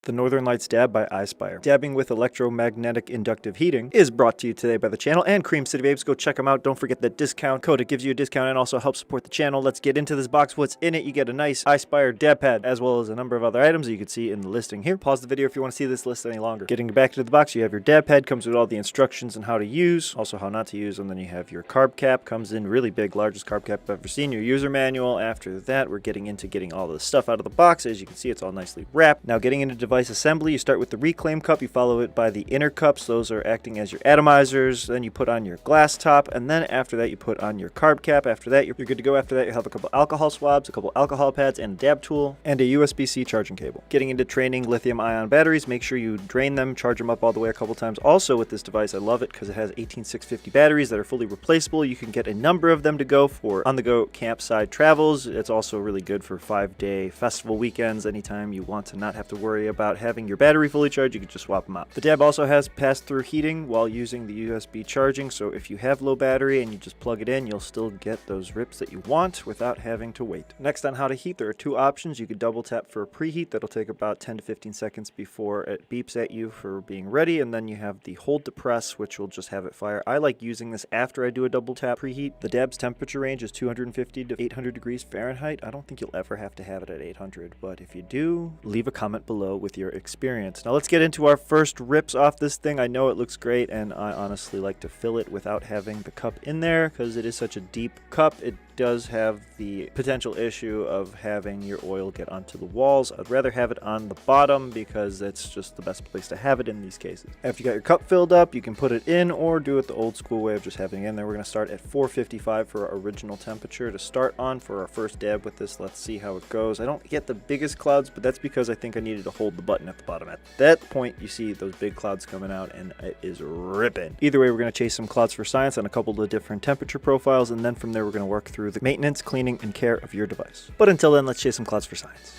The Northern Lights Dab by Ispire. Dabbing with electromagnetic inductive heating is brought to you today by the channel and Cream City Babes. Go check them out. Don't forget the discount code. It gives you a discount and also helps support the channel. Let's get into this box. What's in it? You get a nice Ispire dab pad as well as a number of other items that you can see in the listing here. Pause the video if you want to see this list any longer. Getting back into the box, you have your dab pad. Comes with all the instructions on how to use, also how not to use, and then you have your carb cap. Comes in really big, largest carb cap I've ever seen. Your user manual. After that, we're getting into getting all the stuff out of the box. As you can see, it's all nicely wrapped. Now getting into device assembly, you start with the reclaim cup, you follow it by the inner cups. Those are acting as your atomizers. Then you put on your glass top, and then after that you put on your carb cap. After that you're good to go. After that you have a couple alcohol swabs, a couple alcohol pads, and a dab tool, and a USB-C charging cable. Getting into training lithium-ion batteries, make sure you drain them, charge them up all the way a couple times. Also with this device, I love it because it has 18650 batteries that are fully replaceable. You can get a number of them to go for on-the-go campsite travels. It's also really good for 5-day festival weekends. Anytime you want to not have to worry about having your battery fully charged, you can just swap them out. The dab also has pass-through heating while using the USB charging, so if you have low battery and you just plug it in, you'll still get those rips that you want without having to wait. Next, on how to heat, there are two options. You could double tap for a preheat. That'll take about 10 to 15 seconds before it beeps at you for being ready, and then you have the hold to press, which will just have it fire. I like using this after I do a double tap preheat. The dab's temperature range is 250 to 800 degrees Fahrenheit. I don't think you'll ever have to have it at 800, but if you do, leave a comment below with your experience. Now let's get into our first rips off this thing. I know it looks great, and I honestly like to fill it without having the cup in there because it is such a deep cup. It does have the potential issue of having your oil get onto the walls. I'd rather have it on the bottom because that's just the best place to have it in these cases. After you got your cup filled up, you can put it in or do it the old school way of just having it in there. We're going to start at 455 for our original temperature to start on for our first dab with this. Let's see how it goes. I don't get the biggest clouds, but that's because I think I needed to hold the button at the bottom. At that point, you see those big clouds coming out and it is ripping. Either way, we're going to chase some clouds for science on a couple of different temperature profiles, and then from there we're going to work through the maintenance, cleaning, and care of your device. But until then, let's chase some clouds for science.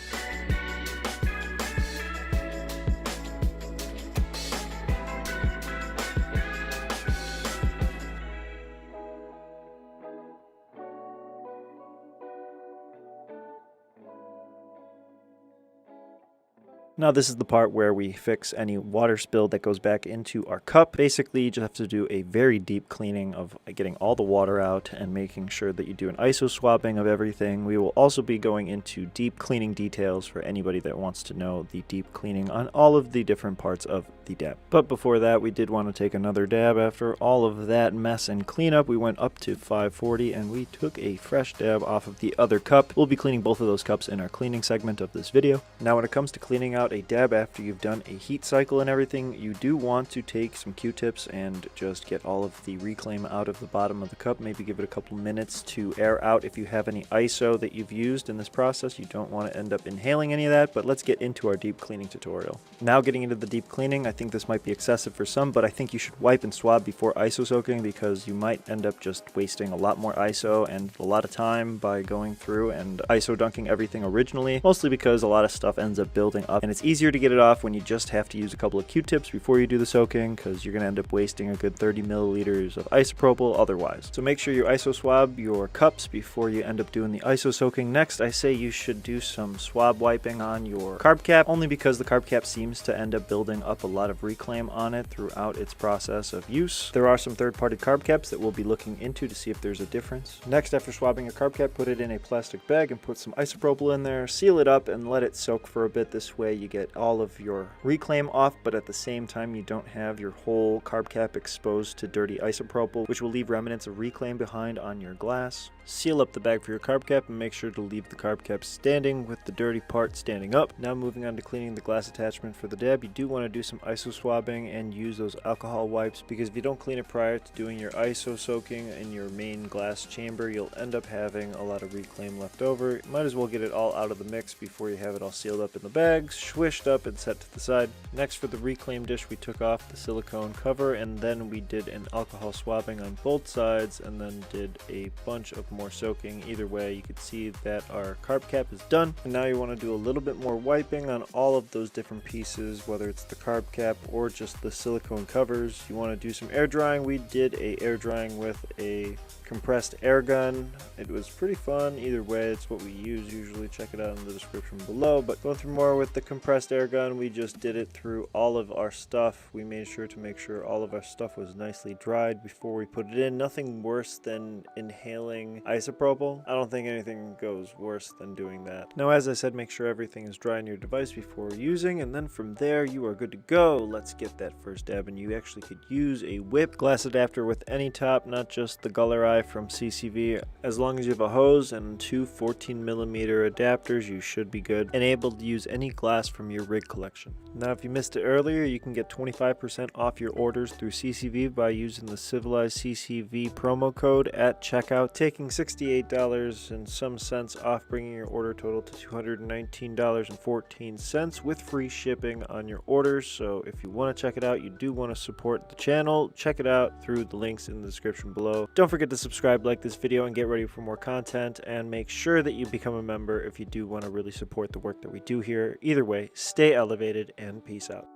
Now this is the part where we fix any water spill that goes back into our cup. Basically, you just have to do a very deep cleaning of getting all the water out and making sure that you do an ISO swabbing of everything. We will also be going into deep cleaning details for anybody that wants to know the deep cleaning on all of the different parts of the dab. But before that, we did want to take another dab. After all of that mess and cleanup, we went up to 540 and we took a fresh dab off of the other cup. We'll be cleaning both of those cups in our cleaning segment of this video. Now when it comes to cleaning out a dab after you've done a heat cycle and everything, you do want to take some Q-tips and just get all of the reclaim out of the bottom of the cup. Maybe give it a couple minutes to air out. If you have any ISO that you've used in this process, you don't want to end up inhaling any of that. But let's get into our deep cleaning tutorial. Now getting into the deep cleaning, I think this might be excessive for some, but I think you should wipe and swab before ISO soaking because you might end up just wasting a lot more ISO and a lot of time by going through and ISO dunking everything originally, mostly because a lot of stuff ends up building up, and it's easier to get it off when you just have to use a couple of Q-tips before you do the soaking because you're going to end up wasting a good 30 milliliters of isopropyl otherwise. So make sure you ISO swab your cups before you end up doing the ISO soaking. Next, I say you should do some swab wiping on your carb cap, only because the carb cap seems to end up building up a lot of reclaim on it throughout its process of use. There are some third-party carb caps that we'll be looking into to see if there's a difference. Next, after swabbing your carb cap, put it in a plastic bag and put some isopropyl in there, seal it up, and let it soak for a bit. This way you get all of your reclaim off, but at the same time you don't have your whole carb cap exposed to dirty isopropyl, which will leave remnants of reclaim behind on your glass. Seal up the bag for your carb cap and make sure to leave the carb cap standing with the dirty part standing up. Now moving on to cleaning the glass attachment for the dab, you do want to do some ISO swabbing and use those alcohol wipes because if you don't clean it prior to doing your ISO soaking in your main glass chamber, you'll end up having a lot of reclaim left over. You might as well get it all out of the mix before you have it all sealed up in the bags, swished up and set to the side. Next, for the reclaim dish, we took off the silicone cover and then we did an alcohol swabbing on both sides and then did a bunch of more soaking. Either way, you can see that our carb cap is done. And now you want to do a little bit more wiping on all of those different pieces, whether it's the carb cap or just the silicone covers. You want to do some air drying. We did a air drying with a compressed air gun. It was pretty fun. Either way, it's what we use usually. Check it out in the description below. But going through more with the compressed air gun, we just did it through all of our stuff. We made sure to make sure all of our stuff was nicely dried before we put it in. Nothing worse than inhaling isopropyl. I don't think anything goes worse than doing that. Now, as I said, make sure everything is dry on your device before using, and then from there you are good to go. Let's get that first dab, and you actually could use a whip glass adapter with any top, not just the Guller Eye from CCV. As long as you have a hose and two 14mm adapters, you should be good and able to use any glass from your rig collection. Now, if you missed it earlier, you can get 25% off your orders through CCV by using the Civilized CCV promo code at checkout, taking $68 and some cents off, bringing your order total to $219.14 with free shipping on your orders. So if you want to check it out, you do want to support the channel, check it out through the links in the description below. Don't forget to subscribe, like this video, and get ready for more content, and make sure that you become a member if you do want to really support the work that we do here. Either way, stay elevated and peace out.